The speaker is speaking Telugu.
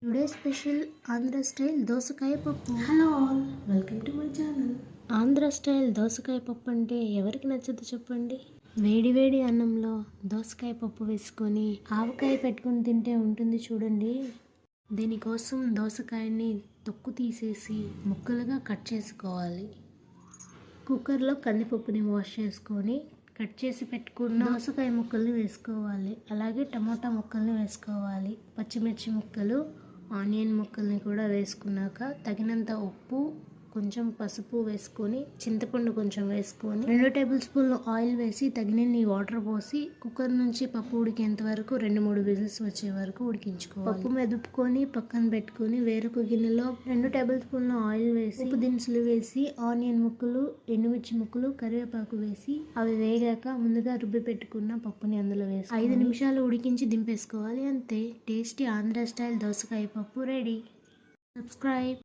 టుడే స్పెషల్ ఆంధ్ర స్టైల్ దోసకాయ పప్పు. Hello all, welcome to my channel. Andhra style దోసకాయ పప్పు అంటే ఎవరికి నచ్చదు చెప్పండి. వేడి వేడి అన్నంలో దోసకాయ పప్పు వేసుకొని ఆవకాయ పెట్టుకొని తింటే ఉంటుంది చూడండి. దీనికోసం దోసకాయని తొక్కు తీసేసి ముక్కలుగా కట్ చేసుకోవాలి. కుక్కర్లో కందిపప్పుని వాష్ చేసుకొని కట్ చేసి పెట్టుకున్న దోసకాయ ముక్కల్ని వేసుకోవాలి. అలాగే టమోటా ముక్కల్ని వేసుకోవాలి. పచ్చిమిర్చి ముక్కలు, ఆనియన్ ముక్కల్ని కూడా వేసుకున్నాక తగినంత ఉప్పు, కొంచెం పసుపు వేసుకొని చింతపండు కొంచెం వేసుకొని 2 టేబుల్ స్పూన్లు ఆయిల్ వేసి తగినన్ని వాటర్ పోసి కుక్కర్ నుంచి పప్పు ఉడికేంత వరకు 2-3 విజిల్స్ వచ్చే వరకు ఉడికించుకోవాలి. పప్పు మెదుపుకొని పక్కన పెట్టుకొని వేరొక గిన్నెలో 2 టేబుల్ స్పూన్ల ఆయిల్ వేసి ఉప్పు దినుసులు వేసి ఆనియన్ ముక్కలు, ఎండుమిర్చి ముక్కలు, కరివేపాకు వేసి అవి వేగాక ముందుగా రుబ్బి పెట్టుకున్న పప్పుని అందులో వేసి 5 నిమిషాలు ఉడికించి దింపేసుకోవాలి. అంతే, టేస్టీ ఆంధ్ర స్టైల్ దోసకాయ పప్పు రెడీ. సబ్స్క్రైబ్.